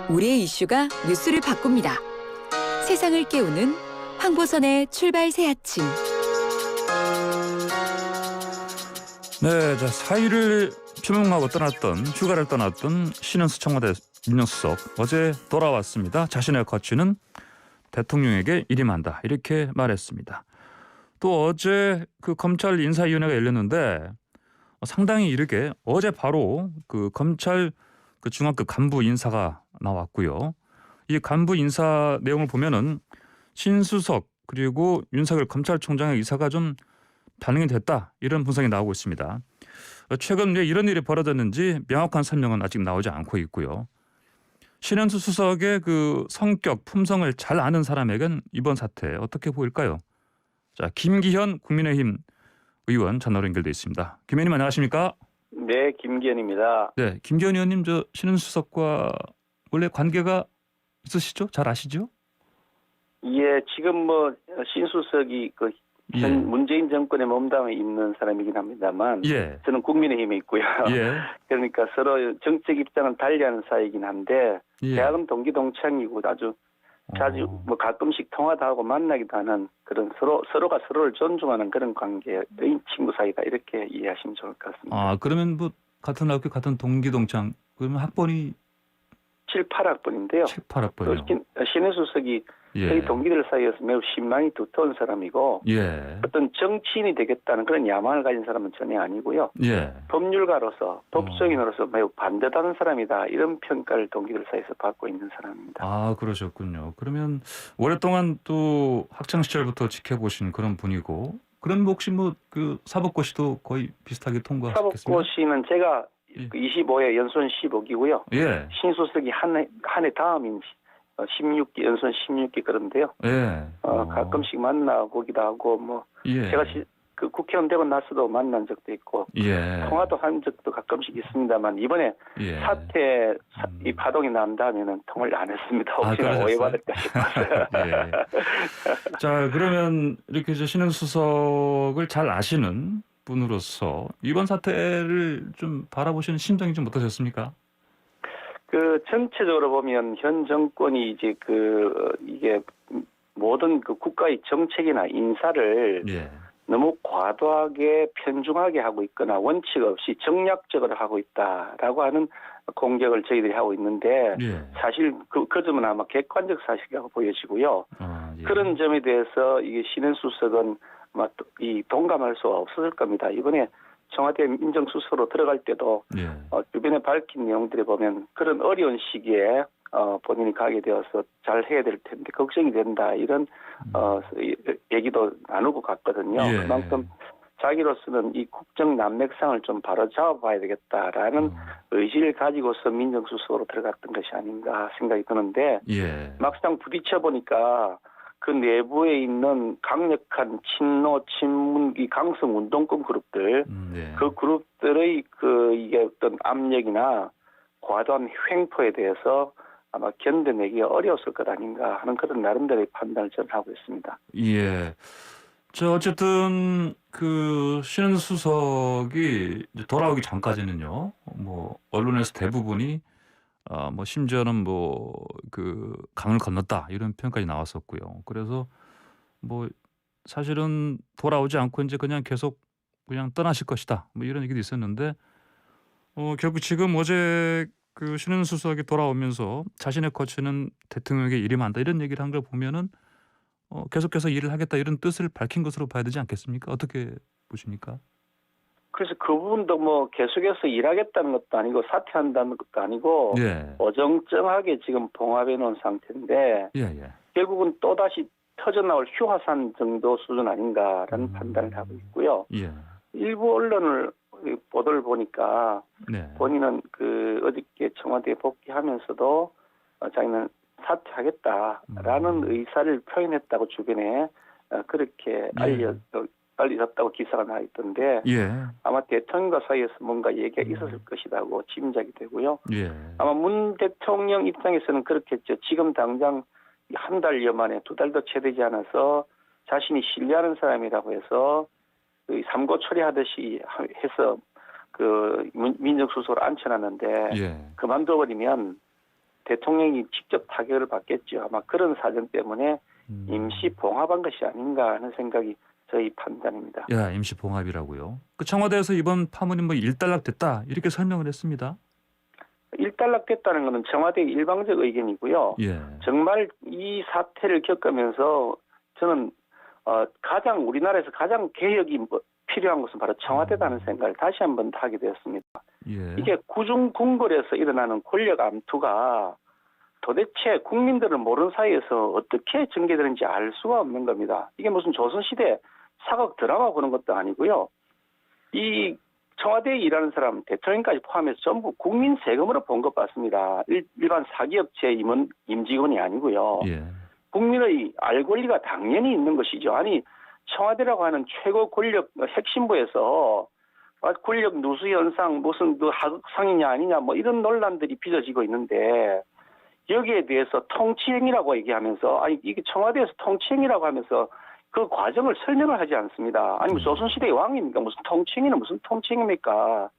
우리의 이슈가 뉴스를 바꿉니다. 세상을 깨우는 황보선의 출발 새 아침. 네, 자, 사의를 표명하고 휴가를 떠났던 신은수 청와대 민정수석 어제 돌아왔습니다. 자신의 거취는 대통령에게 일임한다 이렇게 말했습니다. 또 어제 그 검찰 인사위원회가 열렸는데 상당히 이르게 어제 바로 그 검찰 그 중앙급 간부 인사가 나왔고요. 이 간부 인사 내용을 보면은 신수석 그리고 윤석열 검찰총장의 의사가 좀 반영이 됐다 이런 분석이 나오고 있습니다. 최근 왜 이런 일이 벌어졌는지 명확한 설명은 아직 나오지 않고 있고요. 신은수 수석의 그 성격, 품성을 잘 아는 사람에겐 이번 사태 어떻게 보일까요? 자, 김기현 국민의힘 의원 전화로 연결돼 있습니다. 김 의원님 안녕하십니까? 네, 김기현입니다. 네, 김기현 의원님 저 신은수 수석과 원래 관계가 있으시죠? 잘 아시죠? 예, 지금 뭐 신수석이 그 예. 현 문재인 정권에 몸담아 있는 사람이긴 합니다만, 예. 저는 국민의힘에 있고요. 예. 그러니까 서로 정책 입장은 달리하는 사이이긴 한데, 예. 대학은 동기 동창이고 아주 자주 뭐 가끔씩 통화도 하고 만나기도 하는 그런 서로가 서로를 존중하는 그런 관계의 친구 사이다 이렇게 이해하시면 좋을 것 같습니다. 아, 그러면 뭐 같은 학교 같은 동기 동창 그러면 학번이 7, 8학번인데요. 7, 8학번이요. 신혜수석이 예. 저희 동기들 사이에서 매우 신망이 두터운 사람이고 예. 어떤 정치인이 되겠다는 그런 야망을 가진 사람은 전혀 아니고요. 예. 법률가로서 법조인으로서 매우 반대하는 사람이다. 이런 평가를 동기들 사이에서 받고 있는 사람입니다. 아, 그러셨군요. 그러면 오랫동안 또 학창 시절부터 지켜보신 그런 분이고 그런 혹시 뭐 그 사법고시도 거의 비슷하게 통과하셨겠습니까? 사법고시는 제가 예. 25회 연손 15기고요. 예. 신수석이 한 해 다음인 16기 연손 16기 그런데요. 예. 가끔씩 만나보기도 하고 뭐 예. 제가 그 국회의원 되고 나서도 만난 적도 있고 예. 통화도 한 적도 가끔씩 있습니다만 이번에 예. 사태 이 파동이 난 다음에는 통화를 안 했습니다. 혹시나 그러셨어요? 오해받을까 싶어서요. 예. 자, 그러면 이렇게 이제 신은수석을 잘 아시는 분으로서 이번 사태를 좀 바라보시는 심정이 좀 어떠셨습니까? 그 전체적으로 보면 현 정권이 이제 이게 모든 그 국가의 정책이나 인사를 예. 너무 과도하게 편중하게 하고 있거나 원칙 없이 정략적으로 하고 있다라고 하는 공격을 저희들이 하고 있는데 예. 사실 그 점은 아마 객관적 사실이라고 보여지고요. 아, 예. 그런 점에 대해서 이게 신은수석은 아마 이 동감할 수가 없었을 겁니다. 이번에 청와대 민정수석으로 들어갈 때도 예. 주변에 밝힌 내용들을 보면 그런 어려운 시기에 본인이 가게 되어서 잘 해야 될 텐데 걱정이 된다 이런 얘기도 나누고 갔거든요. 예. 그만큼 자기로서는 이 국정 난맥상을 좀 바로 잡아봐야 되겠다라는 의지를 가지고서 민정수석으로 들어갔던 것이 아닌가 생각이 드는데 예. 막상 부딪혀 보니까 그 내부에 있는 강력한 친노, 친문, 이 강성 운동권 그룹들, 네. 그 그룹들의 이게 어떤 압력이나 과도한 횡포에 대해서 아마 견뎌내기가 어려웠을 것 아닌가 하는 그런 나름대로의 판단을 저는 하고 있습니다. 예. 저 어쨌든 그 신은수석이 이제 돌아오기 전까지는요, 뭐 언론에서 대부분이 뭐 심지어는 뭐 그 강을 건넜다 이런 표현까지 나왔었고요. 그래서 뭐 사실은 돌아오지 않고 이제 그냥 계속 그냥 떠나실 것이다 뭐 이런 얘기도 있었는데 결국 지금 어제 그 신은수석이 돌아오면서 자신의 거취는 대통령에게 일임한다 이런 얘기를 한 걸 보면은 계속해서 일을 하겠다 이런 뜻을 밝힌 것으로 봐야 되지 않겠습니까? 어떻게 보십니까? 그래서 그 부분도 뭐 계속해서 일하겠다는 것도 아니고 사퇴한다는 것도 아니고 예. 어정쩡하게 지금 봉합해 놓은 상태인데 예, 예. 결국은 또다시 터져나올 휴화산 정도 수준 아닌가라는 판단을 하고 있고요. 예. 일부 언론을 보도를 보니까 네. 본인은 어저께 청와대에 복귀하면서도 자기는 사퇴하겠다라는 의사를 표현했다고 주변에 그렇게 알려졌다고 기사가 나 있던데 예. 아마 대통령과 사이에서 뭔가 얘기가 있었을 것이라고 짐작이 되고요. 예. 아마 문 대통령 입장에서는 그렇겠죠. 지금 당장 한 달여 만에 2달도 채 되지 않아서 자신이 신뢰하는 사람이라고 해서 삼고 처리하듯이 해서 민정수석을 앉혀놨는데 예. 그만둬버리면 대통령이 직접 타격을 받겠죠. 아마 그런 사정 때문에 임시 봉합한 것이 아닌가 하는 생각이 저희 판단입니다. 야, 임시 봉합이라고요. 그 청와대에서 이번 파문이 뭐 일단락됐다 이렇게 설명을 했습니다. 일단락됐다는 것은 청와대의 일방적 의견이고요. 예. 정말 이 사태를 겪으면서 저는 가장 우리나라에서 가장 개혁이 필요한 것은 바로 청와대다는 생각을 다시 한번 하게 되었습니다. 예. 이게 구중궁궐에서 일어나는 권력 암투가 도대체 국민들은 모르는 사이에서 어떻게 전개되는지 알 수가 없는 겁니다. 이게 무슨 조선시대 사극 드라마 보는 것도 아니고요. 이 청와대에 일하는 사람 대통령까지 포함해서 전부 국민 세금으로 본 것 같습니다. 일반 사기업체 임직원이 아니고요. 예. 국민의 알 권리가 당연히 있는 것이죠. 아니 청와대라고 하는 최고 권력 핵심부에서 권력 누수 현상 무슨 그 하극상이냐 아니냐 뭐 이런 논란들이 빚어지고 있는데 여기에 대해서 통치행위라고 얘기하면서 아니 이게 청와대에서 통치행위라고 하면서 그 과정을 설명을 하지 않습니다. 아니 뭐 조선시대의 왕입니까? 무슨 통치행위는 무슨 통치행위입니까?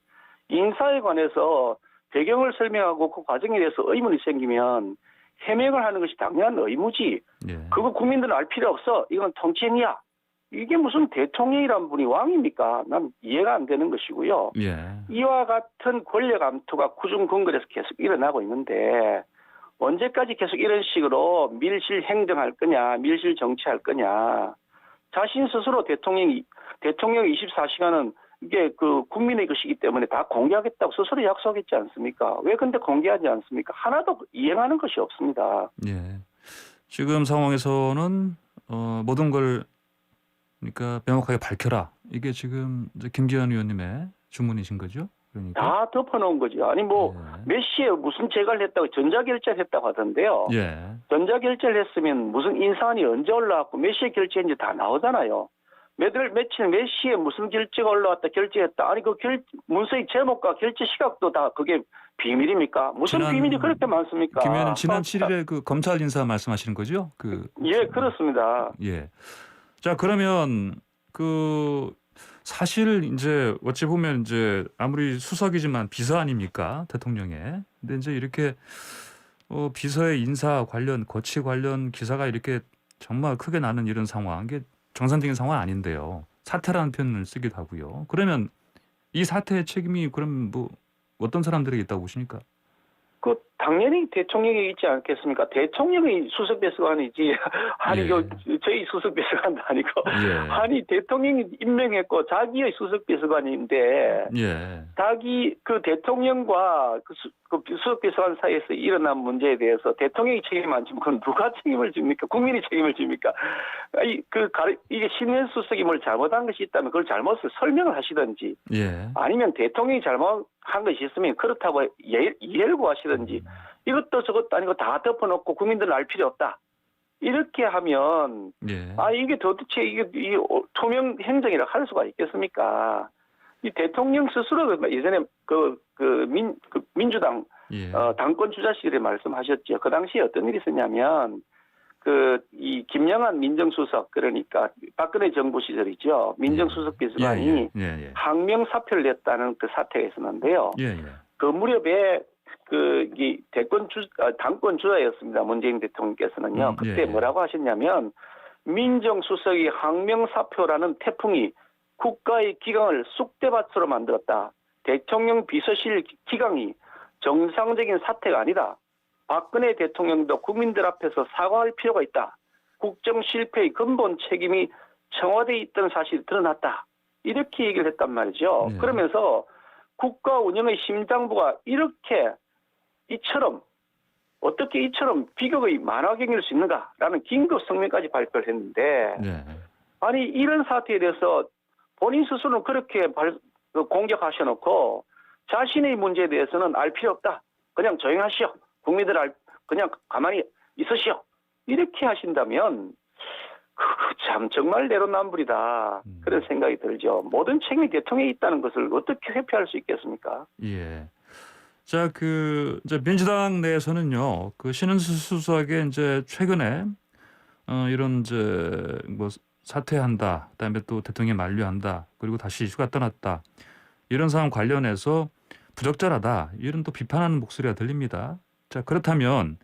인사에 관해서 배경을 설명하고 그 과정에 대해서 의문이 생기면 해명을 하는 것이 당연한 의무지. 예. 그거 국민들은 알 필요 없어. 이건 통치행위야. 이게 무슨 대통령이란 분이 왕입니까? 난 이해가 안 되는 것이고요. 예. 이와 같은 권력 암투가 구중궁궐에서 계속 일어나고 있는데 언제까지 계속 이런 식으로 밀실 행정할 거냐, 밀실 정치할 거냐. 자신 스스로 대통령 24시간은 이게 그 국민의 것이기 때문에 다 공개하겠다고 스스로 약속했지 않습니까? 왜 근데 공개하지 않습니까? 하나도 이행하는 것이 없습니다. 예. 지금 상황에서는 모든 걸 그러니까 명확하게 밝혀라. 이게 지금 이제 김기현 의원님의 주문이신 거죠? 그러니까. 다 덮어놓은 거죠. 아니 뭐 몇 시에 무슨 재가를 했다고 전자결제를 했다고 하던데요. 예. 전자결제를 했으면 무슨 인사안이 언제 올라왔고 몇 시에 결제했는지 다 나오잖아요. 며칠 몇 시에 무슨 결제가 올라왔다 결제했다. 아니 그 문서의 제목과 결제 시각도 다 그게 비밀입니까? 무슨 비밀이 그렇게 많습니까? 김 의원님 지난 7일에 그 검찰 인사 말씀하시는 거죠? 예, 그렇습니다. 예. 자, 그러면 그 사실 이제 어찌 보면 이제 아무리 수석이지만 비서 아닙니까? 대통령의. 근데 이제 이렇게 비서의 인사 관련 거치 관련 기사가 이렇게 정말 크게 나는 이런 상황. 이게 정상적인 상황 아닌데요. 사태라는 표현을 쓰기도 하고요. 그러면 이 사태의 책임이 그럼 뭐 어떤 사람들에게 있다고 보십니까? 그 당연히 대통령이 있지 않겠습니까? 대통령이 수석비서관이지. 아니 예. 저희 수석비서관도 아니고. 예. 아니 대통령이 임명했고 자기의 수석비서관인데 예. 자기 그 대통령과 그 수석비서관 사이에서 일어난 문제에 대해서 대통령이 책임을 안 지면 그건 누가 책임을 집니까? 국민이 책임을 집니까? 아니 이게 신현 수석이 뭘 잘못한 것이 있다면 그걸 잘못을 설명을 하시든지 예. 아니면 대통령이 잘못한 것이 있으면 그렇다고 이해를 구하시든지 이것도 저것도 아니고 다 덮어놓고 국민들은 알 필요 없다. 이렇게 하면 예. 이게 도대체 이게 투명 행정이라 할 수가 있겠습니까? 이 대통령 스스로 예전에 민주당 예. 당권 주자 시절에 말씀하셨죠. 그 당시에 어떤 일이 있었냐면 이 김영한 민정수석 그러니까 박근혜 정부 시절이죠. 민정수석 비서관이 예. 항명 사표를 냈다는 그 사태가 있었는데요. 예. 그 무렵에 이 당권 주자였습니다. 문재인 대통령께서는요. 그때 뭐라고 하셨냐면 민정수석이 항명사표라는 태풍이 국가의 기강을 쑥대밭으로 만들었다. 대통령 비서실 기강이 정상적인 사태가 아니다. 박근혜 대통령도 국민들 앞에서 사과할 필요가 있다. 국정 실패의 근본 책임이 청와대에 있던 사실이 드러났다. 이렇게 얘기를 했단 말이죠. 그러면서 국가 운영의 심장부가 어떻게 이처럼 비극의 만화경일 수 있는가라는 긴급 성명까지 발표를 했는데 아니 이런 사태에 대해서 본인 스스로는 그렇게 공격하셔놓고 자신의 문제에 대해서는 알 필요 없다. 그냥 조용하시오. 국민들 그냥 가만히 있으시오. 이렇게 하신다면 참 정말 내로남불이다. 그런 생각이 들죠. 모든 책임이 대통령에 있다는 것을 어떻게 회피할 수 있겠습니까? 예. 자, 이제 민주당 내에서는요, 신은수 수석의 이제 최근에 이런 이제 뭐 사퇴한다, 그다음에 또 대통령이 만류한다, 그리고 다시 휴가 떠났다 이런 상황 관련해서 부적절하다 이런 또 비판하는 목소리가 들립니다. 자, 그렇다면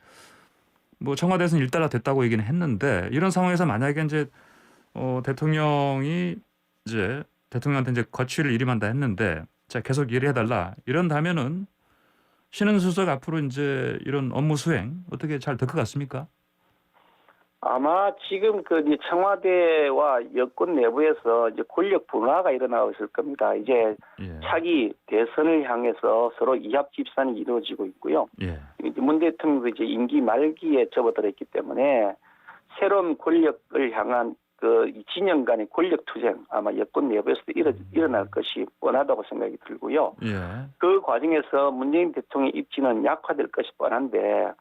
뭐 청와대에서는 일단락 됐다고 얘기는 했는데 이런 상황에서 만약에 이제 대통령이 이제 대통령한테 이제 거취를 일임한다 했는데 자, 계속 일해달라 이런다면은 신은수석 앞으로 이제 이런 업무 수행 어떻게 잘 될 것 같습니까? 아마 지금 그 이제 청와대와 여권 내부에서 이제 권력 분화가 일어나고 있을 겁니다. 이제 예. 차기 대선을 향해서 서로 이합 집산이 이루어지고 있고요. 예. 이제 문 대통령도 이제 임기 말기에 접어들었기 때문에 새로운 권력을 향한 그 진영 간의 권력 투쟁 아마 여권 내부에서도 일어날 것이 뻔하다고 생각이 들고요. 예. 그 과정에서 문재인 대통령의 입지는 약화될 것이 뻔한데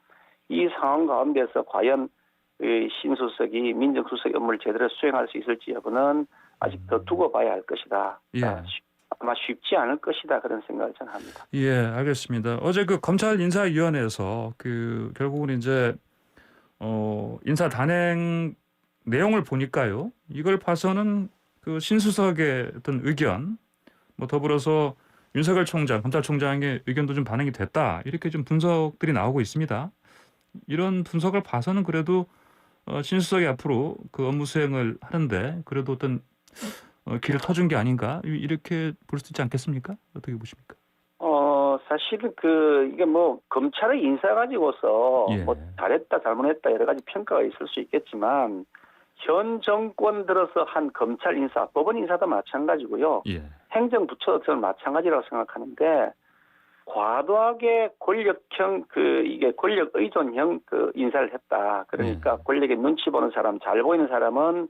이 상황 가운데서 과연 신수석이 민정수석 업무를 제대로 수행할 수 있을지 여부는 아직 더 두고 봐야 할 것이다. 예. 아마 쉽지 않을 것이다 그런 생각을 저는 합니다. 예, 알겠습니다. 어제 그 검찰 인사위원회에서 그 결국은 이제 인사 단행 내용을 보니까요. 이걸 봐서는 그 신수석의 어떤 의견, 뭐 더불어서 윤석열 총장, 검찰총장의 의견도 좀 반영이 됐다. 이렇게 좀 분석들이 나오고 있습니다. 이런 분석을 봐서는 그래도 신수석이 앞으로 그 업무 수행을 하는데 그래도 어떤 길을 터준 게 아닌가 이렇게 볼 수 있지 않겠습니까? 어떻게 보십니까? 사실은 이게 뭐 검찰의 인사 가지고서 예. 뭐 잘했다 잘못했다 여러 가지 평가가 있을 수 있겠지만 현 정권 들어서 한 검찰 인사, 법원 인사도 마찬가지고요. 예. 행정부처도 저는 마찬가지라고 생각하는데 과도하게 권력형 이게 권력 의존형 인사를 했다. 그러니까 권력의 눈치 보는 사람, 잘 보이는 사람은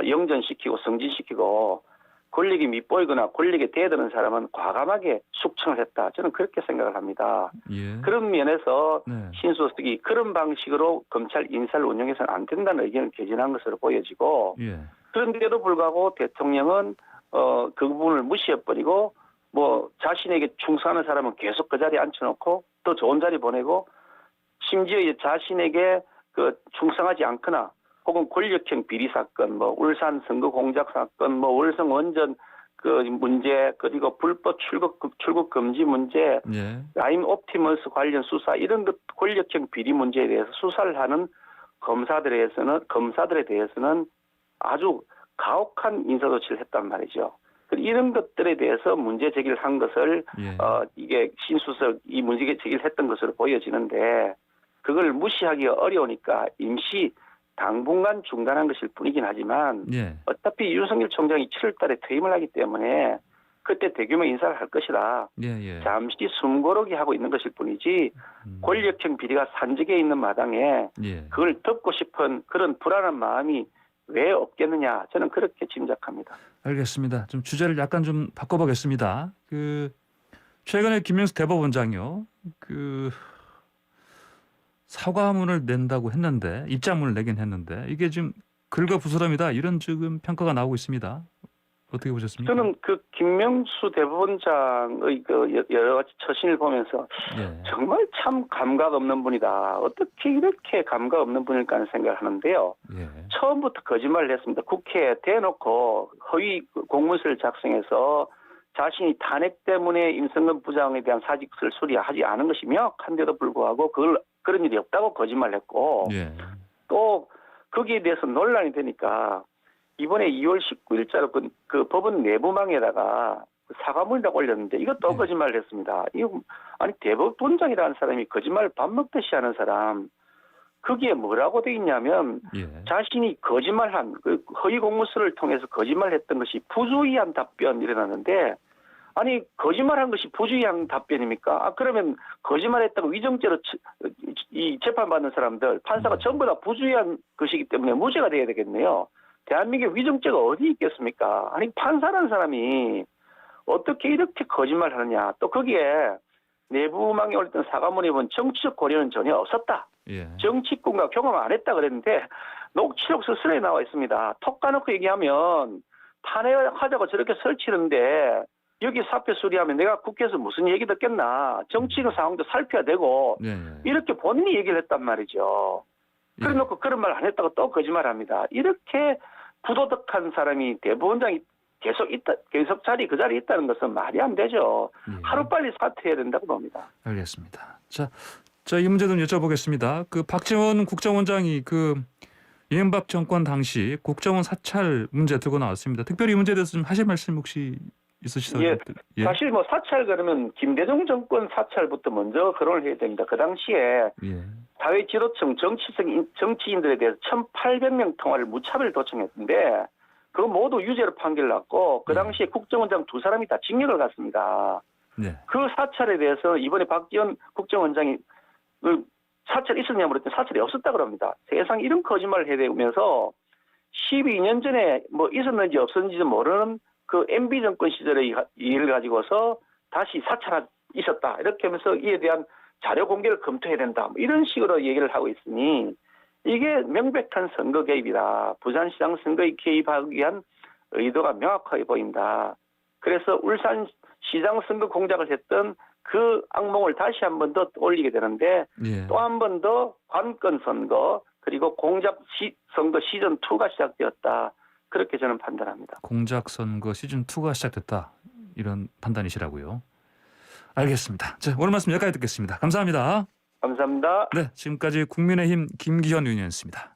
영전시키고 승진시키고 권력이 밉보이거나 권력에 대드는 사람은 과감하게 숙청을 했다. 저는 그렇게 생각을 합니다. 예. 그런 면에서 네. 신수석이 그런 방식으로 검찰 인사를 운영해서는 안 된다는 의견을 개진한 것으로 보여지고 예. 그런데도 불구하고 대통령은 그 부분을 무시해버리고 뭐 자신에게 충성하는 사람은 계속 그 자리에 앉혀놓고 또 좋은 자리 보내고 심지어 이제 자신에게 충성하지 않거나 혹은 권력형 비리 사건, 뭐 울산 선거 공작 사건, 뭐 월성 원전 문제 그리고 불법 출국 금지 문제, 예. 라임 옵티머스 관련 수사 이런 권력형 비리 문제에 대해서 수사를 하는 검사들에 대해서는 아주 가혹한 인사조치를 했단 말이죠. 이런 것들에 대해서 문제 제기를 한 것을 예. 이게 신수석이 문제 제기를 했던 것으로 보여지는데 그걸 무시하기가 어려우니까 임시 당분간 중단한 것일 뿐이긴 하지만 예. 어차피 윤석열 총장이 7월 달에 퇴임을 하기 때문에 그때 대규모 인사를 할 것이다. 예. 예. 잠시 숨고르기 하고 있는 것일 뿐이지 권력형 비리가 산적해 있는 마당에 예. 그걸 덮고 싶은 그런 불안한 마음이 왜 없겠느냐 저는 그렇게 짐작합니다. 알겠습니다. 좀 주제를 약간 좀 바꿔보겠습니다. 최근에 김명수 대법원장이요. 사과문을 낸다고 했는데 입장문을 내긴 했는데 이게 지금 긁어부스럼이다 이런 지금 평가가 나오고 있습니다. 어떻게 보셨습니까? 저는 김명수 대법원장의 여러 가지 처신을 보면서 예. 정말 참 감각 없는 분이다. 어떻게 이렇게 감각 없는 분일까 하는 생각을 하는데요. 예. 처음부터 거짓말을 했습니다. 국회에 대놓고 허위 공문서를 작성해서 자신이 탄핵 때문에 임성근 부장에 대한 사직서를 수리하지 않은 것이 명확한데도 불구하고 그런 일이 없다고 거짓말을 했고 예. 또 거기에 대해서 논란이 되니까 이번에 2월 19일자로 그 법원 내부망에다가 사과문이라고 올렸는데 이것도 거짓말을 했습니다. 아니 대법원장이라는 사람이 거짓말을 밥 먹듯이 하는 사람 거기에 뭐라고 돼 있냐면 예. 자신이 거짓말한 허위 공문서를 통해서 거짓말했던 것이 부주의한 답변 이래놨는데 아니 거짓말한 것이 부주의한 답변입니까? 그러면 거짓말했다고 위정죄로 이 재판받는 사람들 판사가 전부 다 부주의한 것이기 때문에 무죄가 돼야 되겠네요. 대한민국에 위정죄가 어디 있겠습니까? 아니 판사라는 사람이 어떻게 이렇게 거짓말하느냐. 또 거기에 내부망에 올렸던 사과문에 보면 정치적 고려는 전혀 없었다. 예. 정치권과 경험 안 했다 그랬는데 녹취록 서술에 나와 있습니다. 톡 까놓고 얘기하면 탄핵하자고 저렇게 설치는데 여기 사표 수리하면 내가 국회에서 무슨 얘기 듣겠나. 정치적 상황도 살펴야 되고 예. 이렇게 본인이 얘기를 했단 말이죠. 그래 놓고 그런 말 안 했다고 또 거짓말합니다. 이렇게 부도덕한 사람이 대법원장이 계속 그 자리에 있다는 것은 말이 안 되죠. 예. 하루빨리 사퇴해야 된다고 봅니다. 알겠습니다. 자, 자, 이 문제 좀 여쭤보겠습니다. 그 박지원 국정원장이 그 이명박 정권 당시 국정원 사찰 문제 들고 나왔습니다. 특별히 이 문제에 대해서 좀 하실 말씀 혹시 있으시죠? 예, 사실 뭐 사찰 그러면 김대중 정권 사찰부터 먼저 거론을 해야 됩니다. 그 당시에 예. 사회 지도층 정치인들에 대해서 1,800명 통화를 무차별 도청했는데 그거 모두 유죄로 판결났고 그 당시에 국정원장 2사람이 다 징역을 갔습니다. 네. 그 사찰에 대해서 이번에 박지원 국정원장이 그 사찰이 있었냐 물었더니 사찰이 없었다 그럽니다. 세상 이런 거짓말을 해대면서 12년 전에 뭐 있었는지 없었는지 모르는 그 MB 정권 시절의 일을 가지고서 다시 사찰이 있었다. 이렇게 하면서 이에 대한 자료 공개를 검토해야 된다. 뭐 이런 식으로 얘기를 하고 있으니 이게 명백한 선거 개입이다. 부산시장 선거에 개입하기 위한 의도가 명확하게 보인다. 그래서 울산시장 선거 공작을 했던 그 악몽을 다시 한 번 더 올리게 되는데 예. 또 한 번 더 관건 선거 그리고 공작 선거 시즌 2가 시작되었다. 그렇게 저는 판단합니다. 공작 선거 시즌 2가 시작됐다. 이런 판단이시라고요. 알겠습니다. 자, 오늘 말씀 여기까지 듣겠습니다. 감사합니다. 감사합니다. 네, 지금까지 국민의힘 김기현 의원이었습니다.